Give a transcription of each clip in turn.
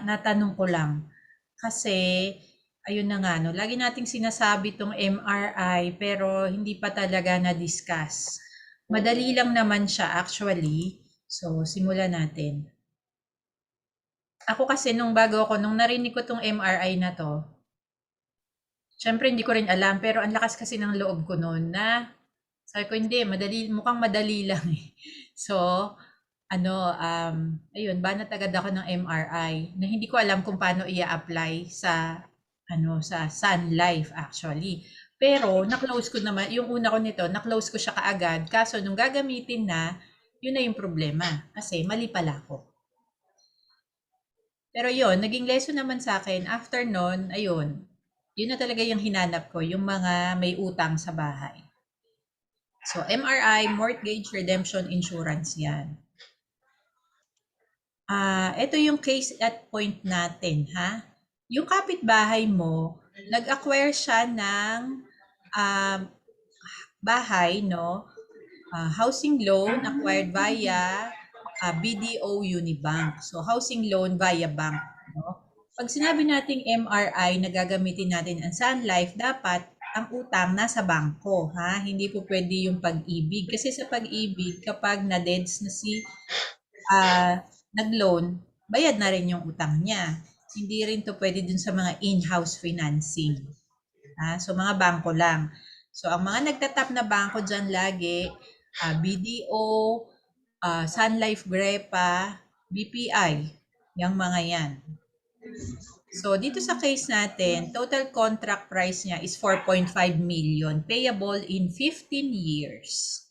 natanong ko lang. Kasi, ayun na nga 'no, lagi nating sinasabi 'tong MRI pero hindi pa talaga na-discuss. Madali Mm. lang naman siya actually. So, simulan natin. Ako kasi nung narinig ko 'tong MRI na 'to, siyempre hindi ko rin alam pero ang lakas kasi ng loob ko nun na sabi ko, "Hindi, mukhang madali lang, eh." So, ano, ayun, banat agad ako ng MRI na hindi ko alam kung paano i-a-apply sa Sun Life actually. Pero na-close ko naman, yung una ko nito, na-close ko siya kaagad. Kaso nung gagamitin na, yun na yung problema. Kasi mali pala ako. Pero yun, naging lesson naman sa akin. After nun, ayun, yun na talaga yung hinanap ko, yung mga may utang sa bahay. So, MRI, Mortgage Redemption Insurance yan. Ito yung case at point natin, ha? Yung kapitbahay mo, nag-acquire siya ng ah, bahay, no? Housing loan acquired via BDO Unibank. So, housing loan via bank, no? Pag sinabi nating MRI na gagamitin natin ang Sun Life, dapat ang utang nasa bangko, ha? Hindi po pwede yung pag-ibig. Kasi sa pag-ibig, kapag na-deds na si nag-loan, bayad na rin yung utang niya. Hindi rin to pwede dun sa mga in-house financing. So, mga bangko lang. So, ang mga nagtatap na bangko dyan lagi, BDO, Sun Life Grepa, BPI, yung mga yan. So, dito sa case natin, total contract price niya is 4.5 million, payable in 15 years.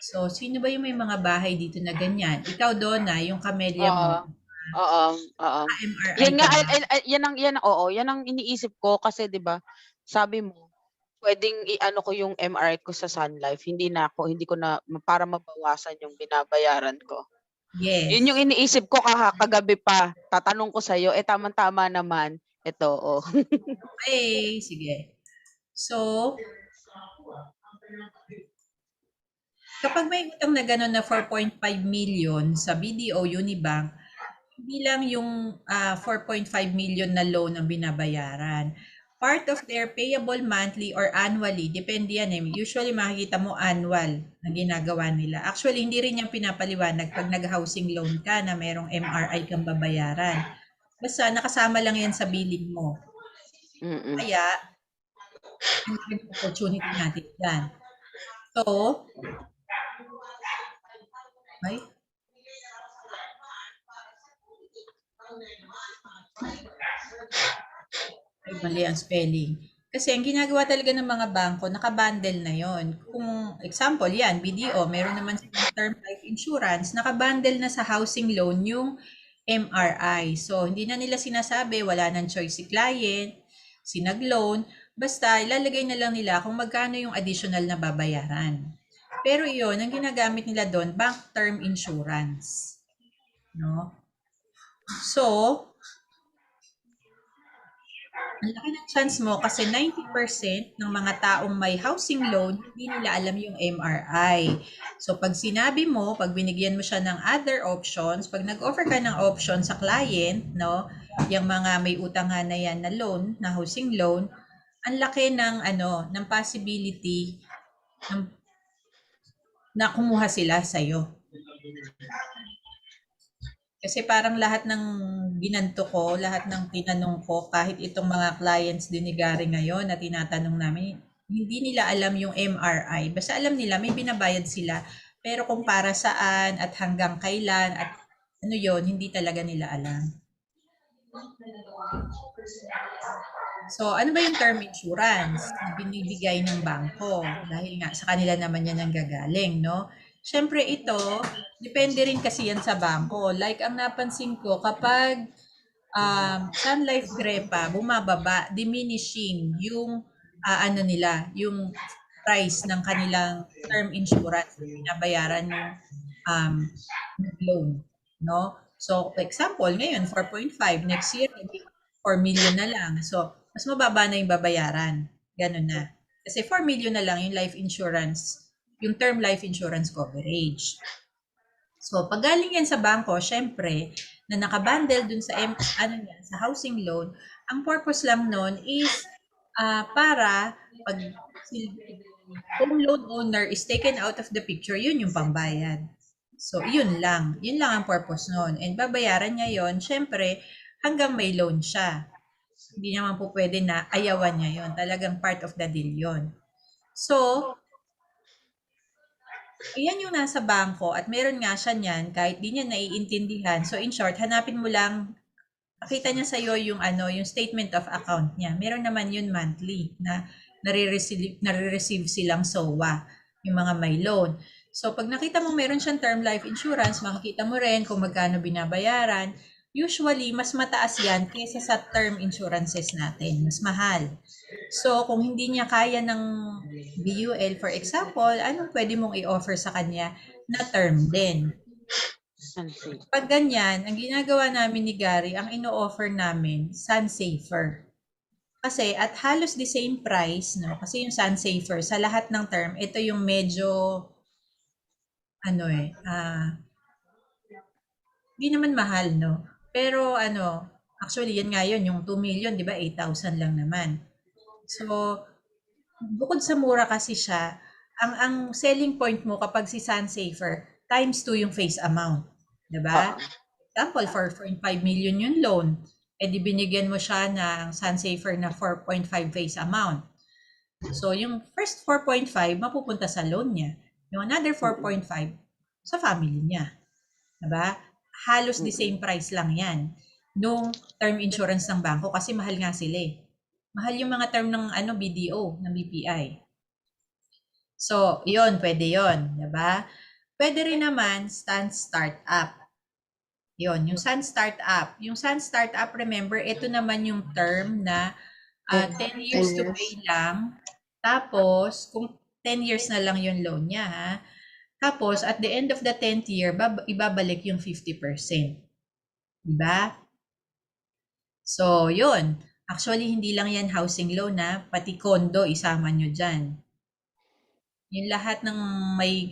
So, sino ba yung may mga bahay dito na ganyan? Ikaw, Donna, yung kamelya mo, Oo. Oo, oo. MRI Yan ka nga ba? yan ang iniisip ko kasi 'di ba, sabi mo puwedeng i-ano ko yung MRI ko sa Sun Life, hindi ko na para mabawasan yung binabayaran ko. Yun yung Yes. iniisip ko kagabi pa, tatanong ko sa'yo, eh, tamang-tama naman, eto, oh. Okay, sige. So, kapag may utang na gano'n na 4.5 million sa BDO Unibank, hindi lang yung 4.5 million na loan ang binabayaran. Part of their payable monthly or annually, depende yan eh. Usually makikita mo annual na ginagawa nila. Actually, hindi rin yung pinapaliwanag pag nag-housing loan ka na merong MRI kang babayaran. Basta nakasama lang yan sa billing mo. Mm. Kaya, ang laking opportunity natin yan. So, ay, ay mali ang spelling. Kasi ang ginagawa talaga ng mga bangko, nakabundle na yon. Kung example yan, BDO, meron naman silang term life insurance, nakabundle na sa housing loan yung MRI. So, hindi na nila sinasabi, wala nang choice si client, si nag-loan, basta ilalagay na lang nila kung magkano yung additional na babayaran. Pero iyon, ang ginagamit nila doon, bank term insurance. No? So, ang laki ng chance mo kasi 90% ng mga taong may housing loan, hindi nila alam yung MRI. So pag sinabi mo, pag binigyan mo siya ng other options, pag nag-offer ka ng option sa client, no, yung mga may utang nga na yan na loan, na housing loan, ang laki ng ng possibility ng, na kumuha sila sa iyo. Kasi parang lahat ng binanto ko, lahat ng tinanong ko, kahit itong mga clients din ni Gary ngayon na tinatanong namin, hindi nila alam yung MRI. Basta alam nila may binabayad sila. Pero kung para saan at hanggang kailan at ano yon hindi talaga nila alam. So, ano ba yung term insurance na binibigay ng bangko? Dahil nga sa kanila naman yan ang gagaling, no? Siyempre ito, depende rin kasi yan sa bangko. Like ang napansin ko, kapag Sun Life Grepa, bumababa, diminishing yung yung price ng kanilang term insurance na binabayaran ng um, loan, no? So, for example, ngayon 4.5, next year 4 million na lang. So, mas mababa na yung babayaran. Ganun na. Kasi 4 million na lang yung life insurance, yung term life insurance coverage. So, pag galing yan sa bangko, syempre, na nakabundle dun sa ano niya, sa housing loan, ang purpose lang nun is para pag home loan owner is taken out of the picture, yun yung pambayad. So, yun lang. Yun lang ang purpose nun. And babayaran niya yun, syempre, hanggang may loan siya. Hindi naman po pwede na ayawan niya yun. Talagang part of the deal yun. So, ayan yung nasa bangko at meron nga siya niyan kahit di niya naiintindihan. So, in short, hanapin mo lang, pakita niya sa'yo yung, yung statement of account niya. Meron naman yun monthly na nare-receive silang SOA, yung mga may loan. So, pag nakita mo meron siyang term life insurance, makikita mo rin kung magkano binabayaran. Usually, mas mataas yan kaysa sa term insurances natin. Mas mahal. So, kung hindi niya kaya ng BUL, for example, anong pwede mong i-offer sa kanya na term din? Sunsafe. Pag ganyan, ang ginagawa namin ni Gary, ang ino-offer namin, Sunsafer. Kasi at halos the same price, no? Kasi yung Sunsafer, sa lahat ng term, ito yung medyo, ano eh, di naman mahal, no? Pero actually, yan nga yun, yung 2 million, di ba, 8,000 lang naman. So, bukod sa mura kasi siya, ang selling point mo kapag si Sunsafer, times 2 yung face amount. Diba? Oo. Example, 4.5 million yung loan. E di binigyan mo siya ng Sunsafer na 4.5 face amount. So, yung first 4.5 mapupunta sa loan niya. Yung another 4.5 sa family niya. Diba? Halos the same price lang yan nung term insurance ng bangko kasi mahal nga sila eh. Mahal yung mga term ng BDO, ng BPI. So, yon pwede yon, 'di ba? Pwede rin naman Sun Startup. Yon, yung Sun Startup. Yung Sun Startup, remember, ito naman yung term na 10 years to pay lang. Tapos, kung 10 years na lang yung loan niya, ha? Tapos, at the end of the 10th year, ibabalik yung 50%. Diba? So, yun. Actually, hindi lang yan housing loan na, pati condo isama nyo dyan. Yung lahat ng may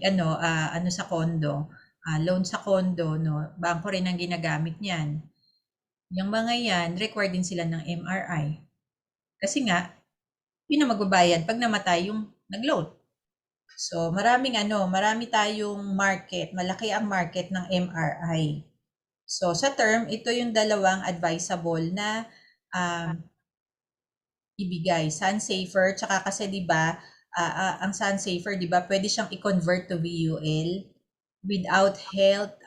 sa condo, loan sa condo, no, bangko rin ang ginagamit niyan. Yung mga yan, required din sila ng MRI. Kasi nga, yun ang magbabayad pag namatay yung nag-loan. So, marami tayong market, malaki ang market ng MRI. So, sa term, ito yung dalawang advisable na ibigay. Sunsafer, tsaka kasi 'di ba, ang Sunsafer 'di ba, pwede siyang i-convert to VUL without health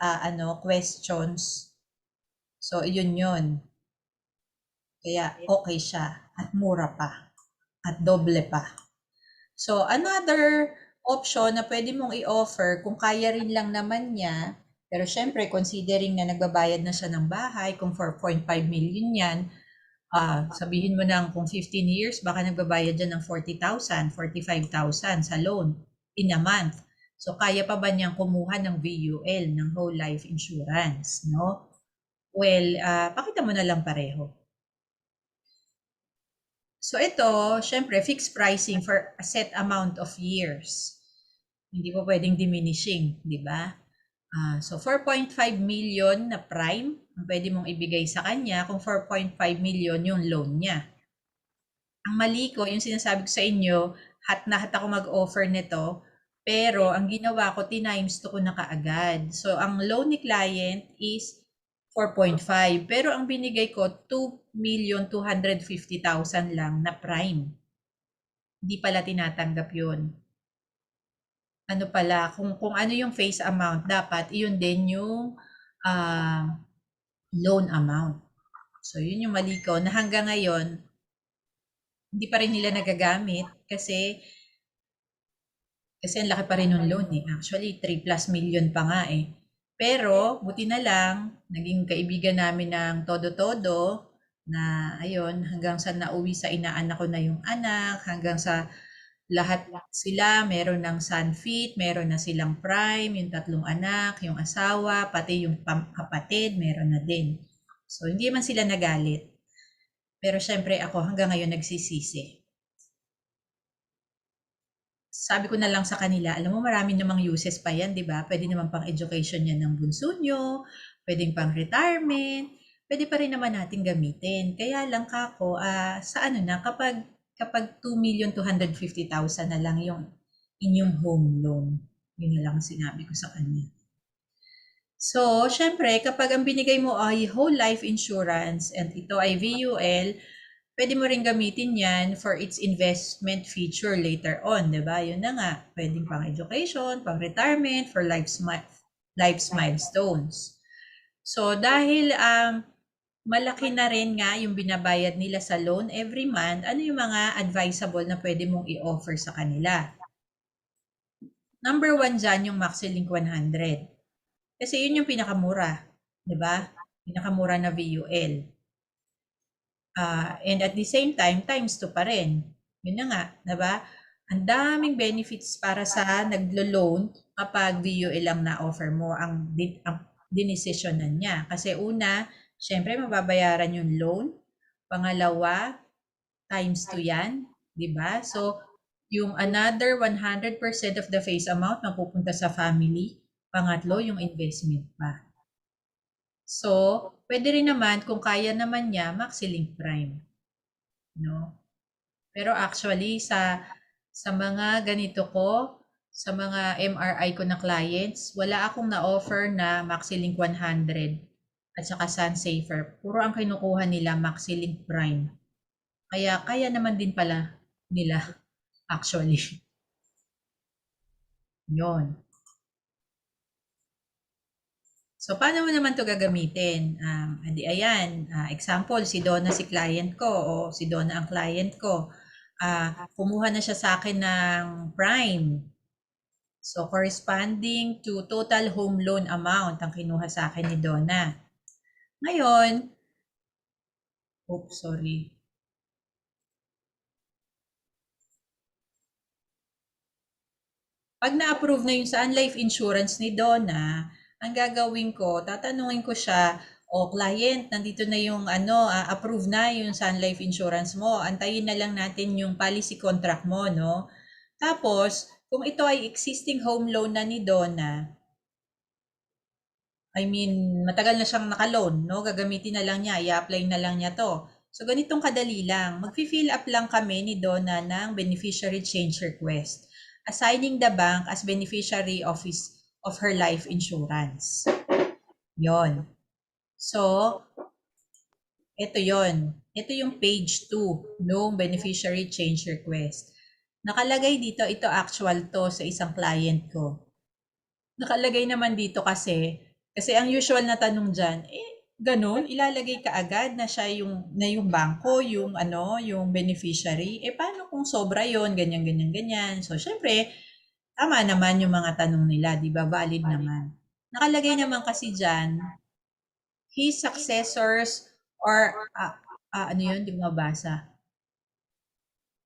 questions. So, yun yun. Kaya okay siya at mura pa at doble pa. So, another option na pwede mong i-offer kung kaya rin lang naman niya, pero syempre considering na nagbabayad na siya ng bahay, kung 4.5 million yan, sabihin mo nang kung 15 years, baka nagbabayad dyan ng 40,000, 45,000 sa loan in a month. So, kaya pa ba niyang kumuha ng VUL, ng whole life insurance, no? Well, pakita mo na lang pareho. So, ito, syempre, fixed pricing for a set amount of years. Hindi po pwedeng diminishing, di ba? So, 4.5 million na prime ang pwede mong ibigay sa kanya kung 4.5 million yung loan niya. Ang mali ko, yung sinasabi ko sa inyo, hat na hat ako mag-offer nito, pero ang ginawa ko, tinimes to ko na kaagad. So, ang loan ni client is 4.5, pero ang binigay ko, 2,250,000 lang na prime. Hindi pala tinatanggap yun. Ano pala, kung ano yung face amount, dapat iyon din yung loan amount. So, yun yung mali ko na hanggang ngayon, hindi pa rin nila nagagamit kasi ang laki pa rin ng loan eh. Actually, 3 plus million pa nga eh. Pero, buti na lang, naging kaibigan namin ng todo-todo na ayun, hanggang sa nauwi sa inaanak ko na yung anak, hanggang sa lahat sila, meron ng Sunfit, meron na silang Prime, yung 3 anak, yung asawa, pati yung kapatid, meron na din. So, hindi man sila nagalit. Pero syempre ako hanggang ngayon nagsisisi. Sabi ko na lang sa kanila, alam mo marami namang uses pa yan, di ba? Pwede naman pang education yan ng bunso nyo, Puwedeng pang retirement, puwede pa rin naman natin gamitin. Kaya lang kako, sa ano na kapag 2,250,000 na lang yung inyong home loan. Yun na lang ang sinabi ko sa kanya. So, siyempre kapag ang binigay mo ay whole life insurance and ito ay VUL, pwede mo rin gamitin yan for its investment feature later on, di ba? Yun na nga, pwedeng pang education, pang retirement, for life's milestones. So, dahil malaki na rin nga yung binabayad nila sa loan every month, ano yung mga advisable na pwede mong i-offer sa kanila? Number 1 dyan yung MaxiLink 100. Kasi yun yung pinakamura, di ba? Pinakamura na VUL. And at the same time, times 2 pa rin. Yun na nga, di ba? Ang daming benefits para sa naglo-loan kapag VUL lang na-offer mo ang dinesisyonan niya. Kasi una, syempre mababayaran yung loan. Pangalawa, times 2 yan, di ba? So, yung another 100% of the face amount mapupunta sa family. Pangatlo, yung investment pa. So, pwede rin naman kung kaya naman niya, MaxiLink Prime. No? Pero actually, sa mga ganito ko, sa mga MRI ko na clients, wala akong na-offer na MaxiLink 100 at saka SunSafer. Puro ang kinukuha nila MaxiLink Prime. Kaya naman din pala nila actually. Yon. So, paano mo naman to gagamitin? Edi ayan, example, si Donna si client ko o si Donna ang client ko. Kumuha na siya sa akin ng Prime. So, corresponding to total home loan amount ang kinuha sa akin ni Donna. Ngayon, oops, sorry. Pag na-approve na yung Sun Life Insurance ni Donna, ang gagawin ko, tatanungin ko siya, o client, nandito na yung approve na yung Sun Life Insurance mo. Antayin na lang natin yung policy contract mo, no? Tapos, kung ito ay existing home loan na ni Donna, I mean, matagal na siyang naka-loan, no? Gagamitin na lang niya, i-apply na lang niya to. So, ganitong kadali lang. Mag-fill up lang kami ni Donna ng beneficiary change request, assigning the bank as beneficiary of her life insurance. Yon. So, ito yon. Ito yung page 2 ng beneficiary change request. Nakalagay dito, ito actual to sa isang client ko. Nakalagay naman dito kasi ang usual na tanong dyan, ganun, ilalagay ka agad na siya yung bangko, yung beneficiary. Paano kung sobra yon, ganyan, ganyan, ganyan. So, syempre, tama naman yung mga tanong nila, di ba? Valid naman. Nakalagay naman kasi dyan, his successors or, ano yun, di mo mabasa?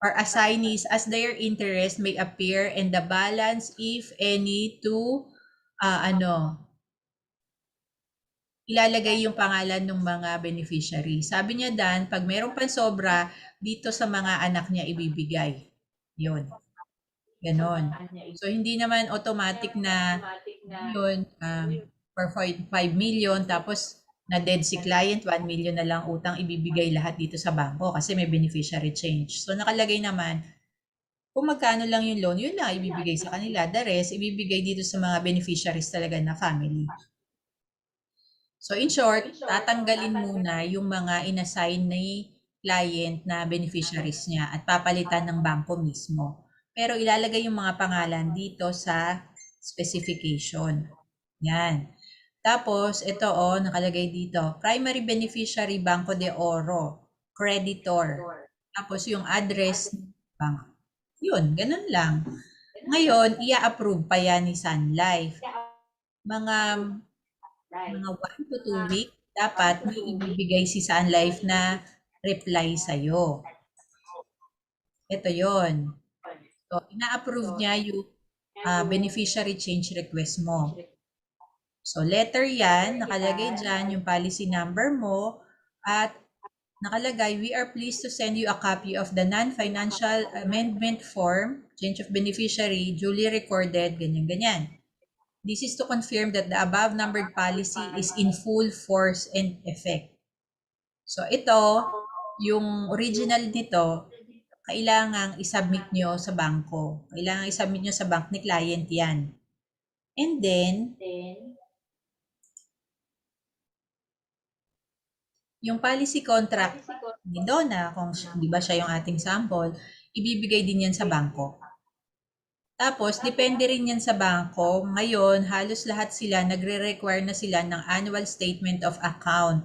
Or assignees as their interest may appear and the balance, if any, to, ilalagay yung pangalan ng mga beneficiary. Sabi niya dan, pag mayroong pansobra, dito sa mga anak niya ibibigay. Yun. Ganon. So, hindi naman automatic na yun, for 5 million, tapos na dead si client, 1 million na lang utang, ibibigay lahat dito sa bangko kasi may beneficiary change. So, nakalagay naman, kung magkano lang yung loan, yun lang ibibigay sa kanila. The rest, ibibigay dito sa mga beneficiaries talaga na family. So in short, tatanggalin muna yung mga inassign ni client na beneficiaries niya at papalitan ng bangko mismo. Pero ilalagay yung mga pangalan dito sa specification. Yan. Tapos, ito nakalagay dito. Primary beneficiary, Banco de Oro. Creditor. Tapos yung address, bank. Yun, ganun lang. Ngayon, i-approve pa yan ni Sun Life. Mga 1 to 2 week, dapat may ibibigay si Sun Life na reply sa'yo. Ito yon. So, ina-approve niya yung beneficiary change request mo. So, letter yan, nakalagay dyan yung policy number mo at nakalagay, we are pleased to send you a copy of the non-financial amendment form, change of beneficiary, duly recorded, ganyan-ganyan. This is to confirm that the above numbered policy is in full force and effect. So ito, yung original nito, kailangang isubmit nyo sa bangko. Kailangang isubmit nyo sa bank ni client yan. And then, yung policy contract ni Donna, kung di ba siya yung ating sample, ibibigay din yan sa bangko. Tapos, depende rin yan sa bangko. Ngayon, halos lahat sila, nagre-require na sila ng annual statement of account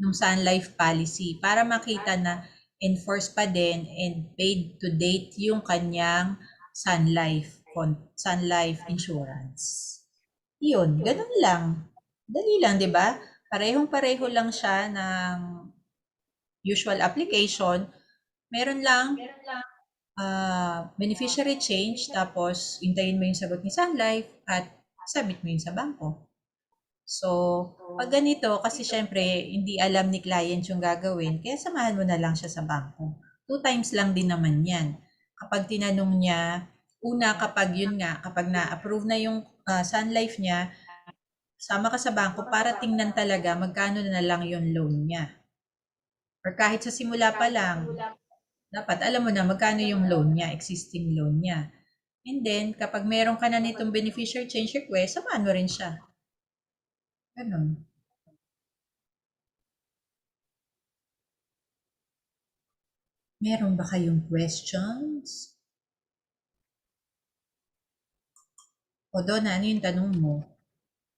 ng Sun Life policy para makita na enforced pa din and paid to date yung kanyang Sun Life insurance. Yun, ganun lang. Dali lang, di ba? Parehong-pareho lang siya ng usual application. Meron lang beneficiary change, tapos hintayin mo yung sagot ni Sun Life at submit mo yun sa bangko. So, pag ganito, kasi syempre, hindi alam ni client yung gagawin, kaya samahan mo na lang siya sa bangko. 2 times lang din naman yan. Kapag tinanong niya, una kapag yun nga, kapag na-approve na yung Sun Life niya, sama ka sa bangko para tingnan talaga magkano na lang yung loan niya. Or kahit sa simula pa lang, dapat alam mo na magkano yung loan niya, existing loan niya. And then, kapag meron ka na nitong beneficiary change request, samahan mo rin siya. Ganun. Meron ba kayong questions? O Donna, ano yung tanong mo?